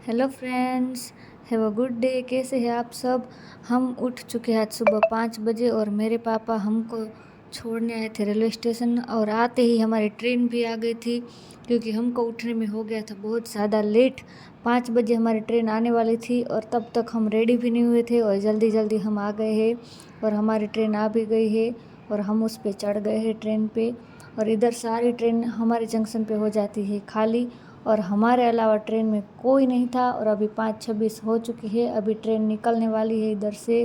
Hello friends, have a good day. कैसे हैं आप सब। हम उठ चुके हैं आज सुबह 5 बजे और मेरे पापा हमको छोड़ने आए थे रेलवे स्टेशन। और आते ही हमारी ट्रेन भी आ गई थी क्योंकि हमको उठने में हो गया था बहुत ज़्यादा लेट। 5 बजे हमारी ट्रेन आने वाली थी और तब तक हम रेडी भी नहीं हुए थे और जल्दी जल्दी हम आ गए हैं और हमारी ट्रेन आ भी गई है और हम उस पर चढ़ गए हैं ट्रेन पे। और इधर सारी ट्रेन हमारे जंक्शन पे हो जाती है खाली और हमारे अलावा ट्रेन में कोई नहीं था। और अभी 5:26 हो चुकी है, अभी ट्रेन निकलने वाली है इधर से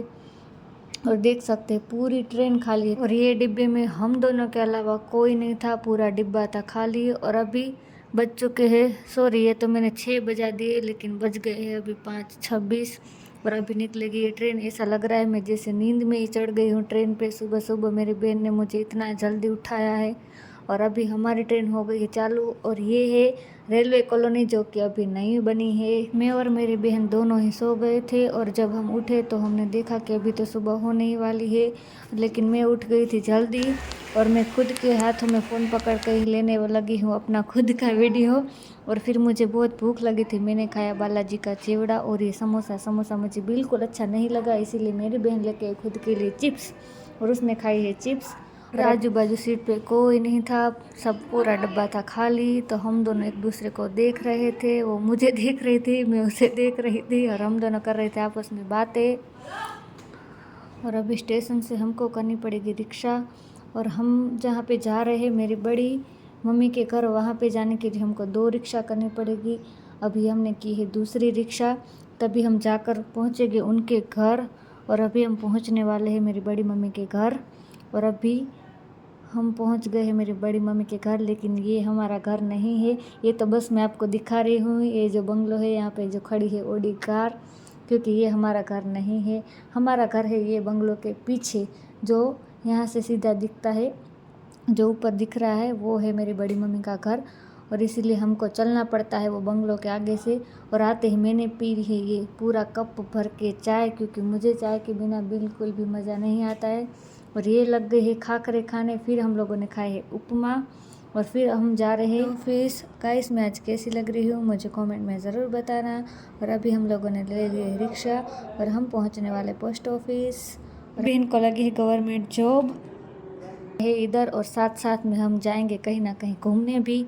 और देख सकते हैं पूरी ट्रेन खाली है। और ये डिब्बे में हम दोनों के अलावा कोई नहीं था, पूरा डिब्बा था खाली। और अभी बज चुके हैं, सॉरी ये तो मैंने 6 बजा दिए लेकिन बज गए हैं अभी 5:26 और अभी निकलेगी ये ट्रेन। ऐसा लग रहा है मैं जैसे नींद में ही चढ़ गई हूँ ट्रेन पे। सुबह सुबह मेरी बहन ने मुझे इतना जल्दी उठाया है और अभी हमारी ट्रेन हो गई है चालू। और ये है रेलवे कॉलोनी जो कि अभी नई बनी है। मैं और मेरी बहन दोनों ही सो गए थे और जब हम उठे तो हमने देखा कि अभी तो सुबह होने ही वाली है। लेकिन मैं उठ गई थी जल्दी और मैं खुद के हाथों में फ़ोन पकड़ कर ही लेने लगी हूँ अपना खुद का वीडियो। और फिर मुझे बहुत भूख लगी थी, मैंने खाया बालाजी का चिवड़ा और ये समोसा मुझे बिल्कुल अच्छा नहीं लगा, इसीलिए मेरी बहन लेके आई खुद के लिए चिप्स और उसने खाई है चिप्स। और आजू बाजू सीट पे कोई नहीं था, सब पूरा डब्बा था खाली। तो हम दोनों एक दूसरे को देख रहे थे, वो मुझे देख रही थी, मैं उसे देख रही थी और हम दोनों कर रहे थे आपस में बातें। और अभी स्टेशन से हमको करनी पड़ेगी रिक्शा और हम जहाँ पे जा रहे हैं मेरी बड़ी मम्मी के घर, वहाँ पे जाने के लिए हमको 2 रिक्शा करनी पड़ेगी। अभी हमने की है दूसरी रिक्शा, तभी हम जाकर पहुँचेंगे उनके घर। और अभी हम पहुँचने वाले हैं मेरी बड़ी मम्मी के घर और अभी हम पहुंच गए हैं मेरी बड़ी मम्मी के घर। लेकिन ये हमारा घर नहीं है, ये तो बस मैं आपको दिखा रही हूँ। ये जो बंगलो है यहाँ पे जो खड़ी है ऑडी कार, क्योंकि ये हमारा घर नहीं है। हमारा घर है ये बंगलो के पीछे, जो यहाँ से सीधा दिखता है, जो ऊपर दिख रहा है वो है मेरी बड़ी मम्मी का घर। और इसीलिए हमको चलना पड़ता है वो बंगलो के आगे से। और आते ही मैंने पी है ये पूरा कप भर के चाय, क्योंकि मुझे चाय के बिना बिल्कुल भी मज़ा नहीं आता है। और ये लग गए हैं खाकरे खाने। फिर हम लोगों ने खाए है उपमा और फिर हम जा रहे हैं ऑफिस। गाइस मैं आज कैसी लग रही हूँ मुझे कमेंट में ज़रूर बताना। और अभी हम लोगों ने ले लिए रिक्शा और हम पहुँचने वाले पोस्ट ऑफिस। और इनको लगी है गवर्नमेंट जॉब है इधर, और साथ साथ में हम जाएंगे कहीं ना कहीं घूमने भी।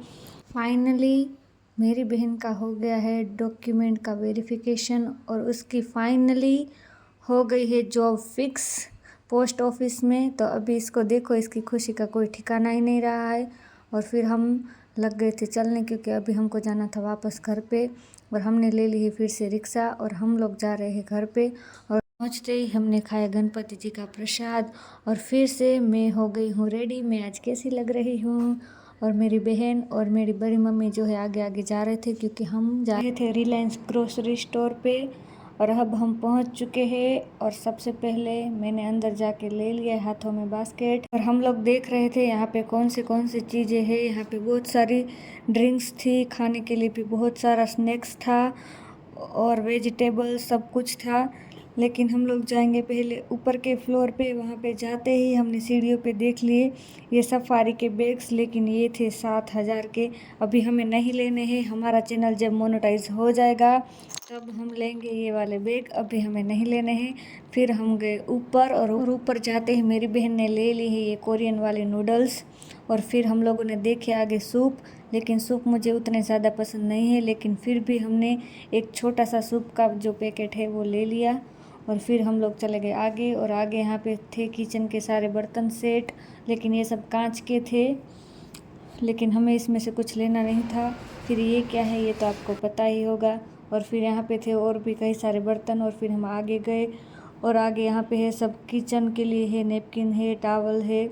फाइनली मेरी बहन का हो गया है डॉक्यूमेंट का वेरिफिकेशन और उसकी फाइनली हो गई है जॉब फिक्स पोस्ट ऑफिस में। तो अभी इसको देखो, इसकी खुशी का कोई ठिकाना ही नहीं रहा है। और फिर हम लग गए थे चलने, क्योंकि अभी हमको जाना था वापस घर पे। और हमने ले ली है फिर से रिक्शा और हम लोग जा रहे हैं घर पे। और पहुँचते ही हमने खाया गणपति जी का प्रसाद और फिर से मैं हो गई हूँ रेडी। मैं आज कैसी लग रही हूँ। और मेरी बहन और मेरी बड़ी मम्मी जो है आगे आगे जा रहे थे, क्योंकि हम जा रहे थे रिलायंस ग्रोसरी स्टोर पे। और अब हम पहुंच चुके हैं और सबसे पहले मैंने अंदर जाके ले लिया हाथों में बास्केट। और हम लोग देख रहे थे यहाँ पे कौन सी चीज़ें हैं। यहाँ पे बहुत सारी ड्रिंक्स थी, खाने के लिए भी बहुत सारा स्नैक्स था और वेजिटेबल सब कुछ था। लेकिन हम लोग जाएंगे पहले ऊपर के फ्लोर पे। वहाँ पे जाते ही हमने सीढ़ियों पे देख लिए ये सफारी के बैग्स, लेकिन ये थे 7,000 के। अभी हमें नहीं लेने हैं, हमारा चैनल जब मोनेटाइज हो जाएगा तब हम लेंगे ये वाले बैग, अभी हमें नहीं लेने हैं। फिर हम गए ऊपर और ऊपर जाते ही मेरी बहन ने ले ली है ये कोरियन वाले नूडल्स। और फिर हम लोगों ने देखे आगे सूप, लेकिन सूप मुझे उतने ज़्यादा पसंद नहीं है, लेकिन फिर भी हमने एक छोटा सा सूप का जो पैकेट है वो ले लिया। और फिर हम लोग चले गए आगे और आगे यहाँ पे थे किचन के सारे बर्तन सेट, लेकिन ये सब कांच के थे, लेकिन हमें इसमें से कुछ लेना नहीं था। फिर ये क्या है ये तो आपको पता ही होगा। और फिर यहाँ पे थे और भी कई सारे बर्तन। और फिर हम आगे गए और आगे यहाँ पे है सब किचन के लिए है, नैपकिन है, टॉवल है।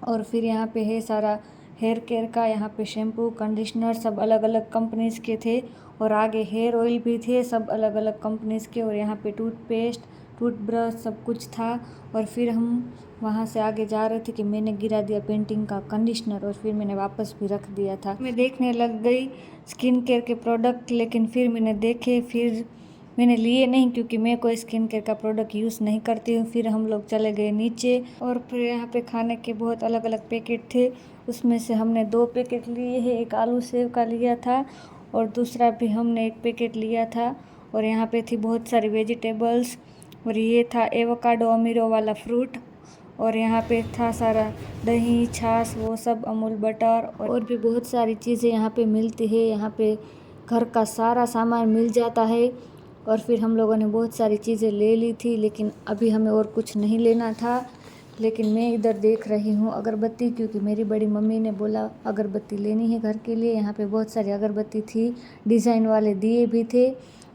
और फिर यहाँ पे है सारा हेयर केयर का, यहाँ पे शैम्पू कंडीशनर सब अलग अलग कंपनीज़ के थे। और आगे हेयर ऑयल भी थे सब अलग अलग कंपनीज़ के। और यहाँ पे टूथपेस्ट, टूथब्रश सब कुछ था। और फिर हम वहाँ से आगे जा रहे थे कि मैंने गिरा दिया पेंटिंग का कंडीशनर और फिर मैंने वापस भी रख दिया था। मैं देखने लग गई स्किन केयर के प्रोडक्ट, लेकिन फिर मैंने देखे, फिर मैंने लिए नहीं, क्योंकि मैं कोई स्किन केयर का प्रोडक्ट यूज़ नहीं करती हूँ। फिर हम लोग चले गए नीचे और फिर यहाँ पे खाने के बहुत अलग अलग पैकेट थे, उसमें से हमने 2 पैकेट लिए हैं। एक आलू सेव का लिया था और दूसरा भी हमने एक पैकेट लिया था। और यहाँ पे थी बहुत सारी वेजिटेबल्स, और ये था एवोकाडो अमीरो वाला फ्रूट, और यहाँ पे था सारा दही छाछ वो सब, अमूल बटर और भी बहुत सारी चीज़ें यहाँ पे मिलती है। यहाँ पे घर का सारा सामान मिल जाता है। और फिर हम लोगों ने बहुत सारी चीज़ें ले ली थी, लेकिन अभी हमें और कुछ नहीं लेना था। लेकिन मैं इधर देख रही हूँ अगरबत्ती, क्योंकि मेरी बड़ी मम्मी ने बोला अगरबत्ती लेनी है घर के लिए। यहाँ पे बहुत सारी अगरबत्ती थी, डिज़ाइन वाले दिए भी थे।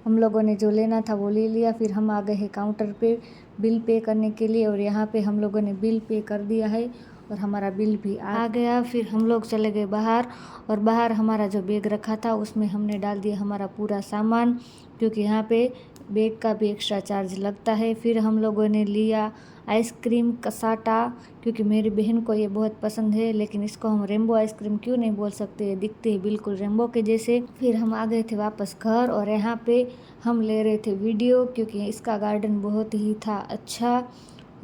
हम लोगों ने जो लेना था वो ले लिया। फिर हम आ गए हैं काउंटर पे बिल पे करने के लिए, और यहाँ पे हम लोगों ने बिल पे कर दिया है और हमारा बिल भी आ गया। फिर हम लोग चले गए बाहर, और बाहर हमारा जो बैग रखा था उसमें हमने डाल दिया हमारा पूरा सामान, क्योंकि यहाँ पे बैग का भी एक्स्ट्रा चार्ज लगता है। फिर हम लोगों ने लिया आइसक्रीम कसाटा, क्योंकि मेरी बहन को ये बहुत पसंद है, लेकिन इसको हम रेम्बो आइसक्रीम क्यों नहीं बोल सकते, दिखते हैं बिल्कुल रेम्बो के जैसे। फिर हम आ गए थे वापस घर, और यहाँ पे हम ले रहे थे वीडियो, क्योंकि इसका गार्डन बहुत ही था अच्छा,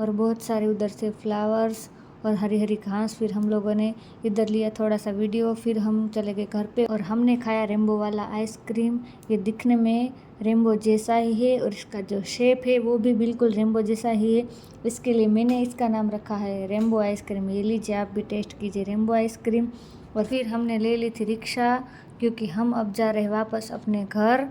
और बहुत सारे उधर से फ्लावर्स और हरी हरी घास। फिर हम लोगों ने इधर लिया थोड़ा सा वीडियो। फिर हम चले गए घर पे और हमने खाया रेम्बो वाला आइसक्रीम। ये दिखने में रेम्बो जैसा ही है, और इसका जो शेप है वो भी बिल्कुल रेम्बो जैसा ही है। इसके लिए मैंने इसका नाम रखा है रेम्बो आइसक्रीम। ये लीजिए, आप भी टेस्ट कीजिए रेम्बो आइसक्रीम। और फिर हमने ले ली थी रिक्शा, क्योंकि हम अब जा रहे वापस अपने घर।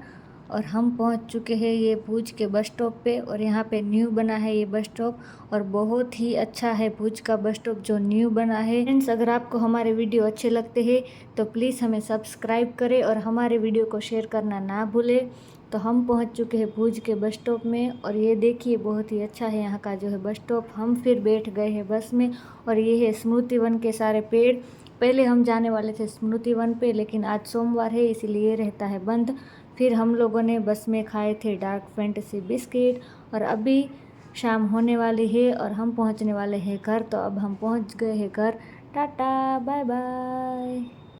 और हम पहुंच चुके हैं ये भुज के बस स्टॉप पे, और यहाँ पे न्यू बना है ये बस स्टॉप, और बहुत ही अच्छा है भुज का बस स्टॉप जो न्यू बना है। फ्रेंड्स, अगर आपको हमारे वीडियो अच्छे लगते हैं तो प्लीज़ हमें सब्सक्राइब करें और हमारे वीडियो को शेयर करना ना भूलें। तो हम पहुंच चुके हैं भुज के बस स्टॉप में, और ये देखिए बहुत ही अच्छा है यहाँ का जो है बस स्टॉप। हम फिर बैठ गए हैं बस में, और ये है स्मृति वन के सारे पेड़। पहले हम जाने वाले थे स्मृति वन पे, लेकिन आज सोमवार है इसीलिए रहता है बंद। फिर हम लोगों ने बस में खाए थे डार्क फैंटेसी बिस्किट, और अभी शाम होने वाली है और हम पहुंचने वाले हैं घर। तो अब हम पहुंच गए हैं घर। Tata bye bye.